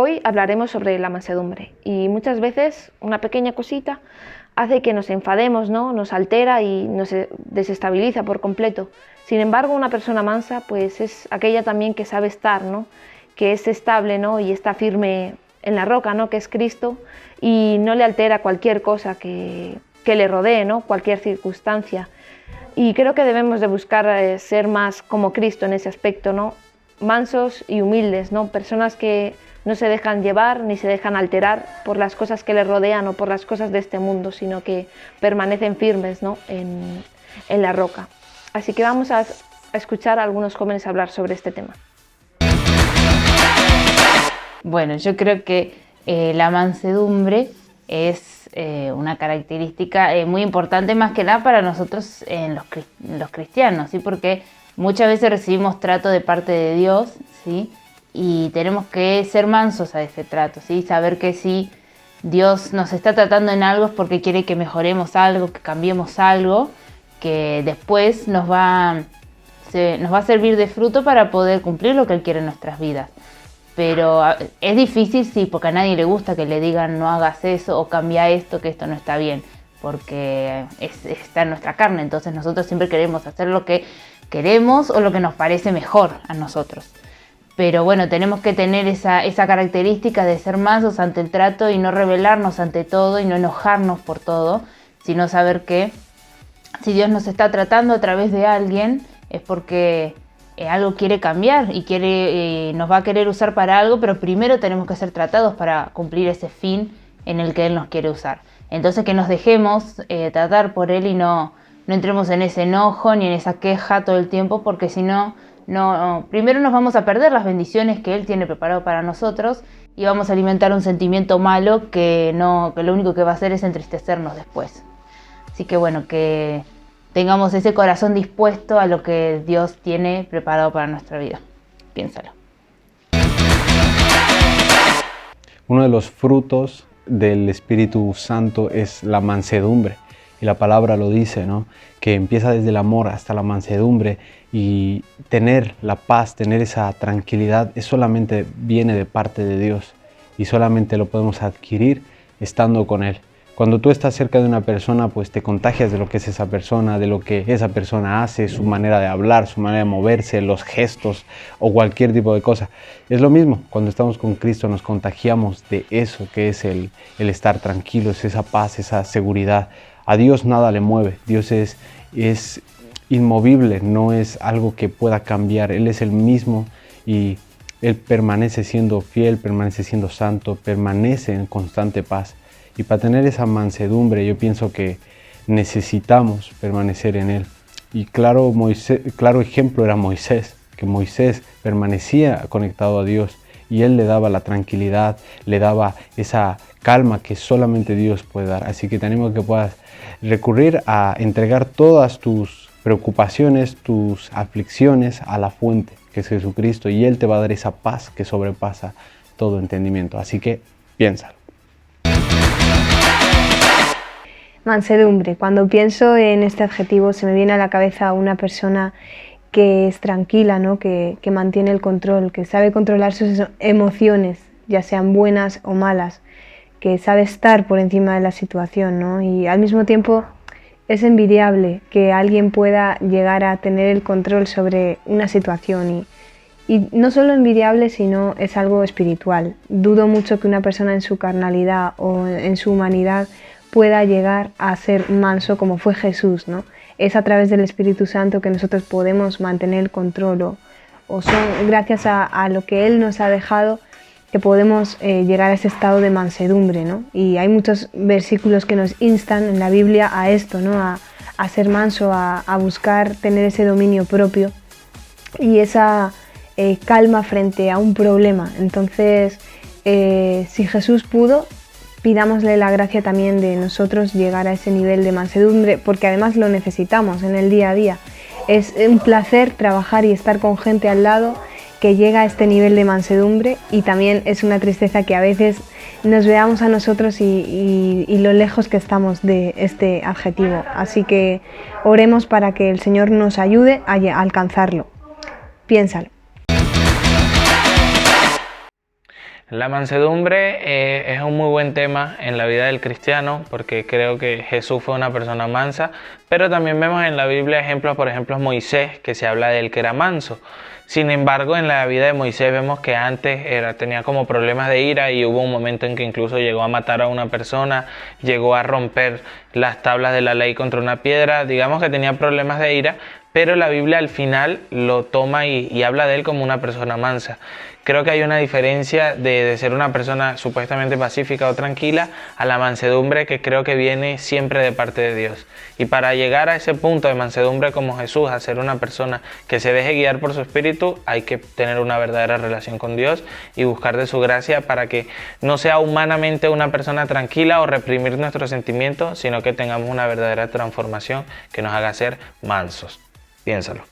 Hoy hablaremos sobre la mansedumbre y muchas veces una pequeña cosita hace que nos enfademos, ¿no? Nos altera y nos desestabiliza por completo. Sin embargo, una persona mansa pues es aquella también que sabe estar, ¿no? Que es estable, ¿no? Y está firme en la roca, ¿no? Que es Cristo, y no le altera cualquier cosa que le rodee, ¿no? Cualquier circunstancia. Y creo que debemos de buscar ser más como Cristo en ese aspecto, ¿no? Mansos y humildes, ¿no? Personas que no se dejan llevar ni se dejan alterar por las cosas que les rodean o por las cosas de este mundo, sino que permanecen firmes, ¿no? en la roca. Así que vamos a escuchar a algunos jóvenes hablar sobre este tema. Bueno, yo creo que la mansedumbre es una característica muy importante, más que nada para nosotros los cristianos, ¿sí? Porque muchas veces recibimos trato de parte de Dios, ¿sí? Y tenemos que ser mansos a ese trato, ¿sí? Saber que si Dios nos está tratando en algo es porque quiere que mejoremos algo, que cambiemos algo, que después nos va a servir de fruto para poder cumplir lo que Él quiere en nuestras vidas. Pero es difícil, sí, porque a nadie le gusta que le digan no hagas eso o cambia esto, que esto no está bien, porque está en nuestra carne. Entonces nosotros siempre queremos hacer lo que queremos o lo que nos parece mejor a nosotros. Pero bueno, tenemos que tener esa característica de ser mansos ante el trato y no rebelarnos ante todo y no enojarnos por todo, sino saber que si Dios nos está tratando a través de alguien es porque algo quiere cambiar y nos va a querer usar para algo, pero primero tenemos que ser tratados para cumplir ese fin en el que Él nos quiere usar. Entonces que nos dejemos tratar por Él y no entremos en ese enojo ni en esa queja todo el tiempo, porque si no, primero nos vamos a perder las bendiciones que Él tiene preparado para nosotros y vamos a alimentar un sentimiento malo que lo único que va a hacer es entristecernos después. Así que bueno, que tengamos ese corazón dispuesto a lo que Dios tiene preparado para nuestra vida. Piénsalo. Uno de los frutos del Espíritu Santo es la mansedumbre. Y la palabra lo dice, ¿no? Que empieza desde el amor hasta la mansedumbre, y tener la paz, tener esa tranquilidad, solamente viene de parte de Dios y solamente lo podemos adquirir estando con Él. Cuando tú estás cerca de una persona, pues te contagias de lo que es esa persona, de lo que esa persona hace, su manera de hablar, su manera de moverse, los gestos o cualquier tipo de cosa. Es lo mismo, cuando estamos con Cristo nos contagiamos de eso que es el estar tranquilos, esa paz, esa seguridad. A Dios nada le mueve, Dios es inmovible, no es algo que pueda cambiar. Él es el mismo y Él permanece siendo fiel, permanece siendo santo, permanece en constante paz. Y para tener esa mansedumbre yo pienso que necesitamos permanecer en Él. Y claro ejemplo era Moisés, que Moisés permanecía conectado a Dios y Él le daba la tranquilidad, le daba esa calma que solamente Dios puede dar. Así que tenemos que puedas recurrir a entregar todas tus preocupaciones, tus aflicciones a la fuente, que es Jesucristo, y Él te va a dar esa paz que sobrepasa todo entendimiento. Así que piénsalo. Mansedumbre. Cuando pienso en este adjetivo se me viene a la cabeza una persona que es tranquila, ¿no? que mantiene el control, que sabe controlar sus emociones, ya sean buenas o malas, que sabe estar por encima de la situación, ¿no? Y al mismo tiempo es envidiable que alguien pueda llegar a tener el control sobre una situación y no solo envidiable, sino es algo espiritual. Dudo mucho que una persona en su carnalidad o en su humanidad pueda llegar a ser manso como fue Jesús, ¿no? Es a través del Espíritu Santo que nosotros podemos mantener el control o son gracias a lo que Él nos ha dejado que podemos llegar a ese estado de mansedumbre, ¿no? Y hay muchos versículos que nos instan en la Biblia a esto, ¿no? A ser manso, a buscar tener ese dominio propio y esa calma frente a un problema. Entonces, si Jesús pudo, pidámosle la gracia también de nosotros llegar a ese nivel de mansedumbre, porque además lo necesitamos en el día a día. Es un placer trabajar y estar con gente al lado que llega a este nivel de mansedumbre, y también es una tristeza que a veces nos veamos a nosotros y lo lejos que estamos de este adjetivo. Así que oremos para que el Señor nos ayude a alcanzarlo. Piénsalo. La mansedumbre es un muy buen tema en la vida del cristiano porque creo que Jesús fue una persona mansa, pero también vemos en la Biblia ejemplos, por ejemplo Moisés, que se habla de él que era manso. Sin embargo, en la vida de Moisés vemos que antes tenía como problemas de ira y hubo un momento en que incluso llegó a matar a una persona, llegó a romper las tablas de la ley contra una piedra, digamos que tenía problemas de ira, pero la Biblia al final lo toma y habla de él como una persona mansa. Creo que hay una diferencia de ser una persona supuestamente pacífica o tranquila a la mansedumbre que creo que viene siempre de parte de Dios. Y para llegar a ese punto de mansedumbre como Jesús, a ser una persona que se deje guiar por su espíritu, hay que tener una verdadera relación con Dios y buscar de su gracia para que no sea humanamente una persona tranquila o reprimir nuestros sentimientos, sino que tengamos una verdadera transformación que nos haga ser mansos. Piénsalo.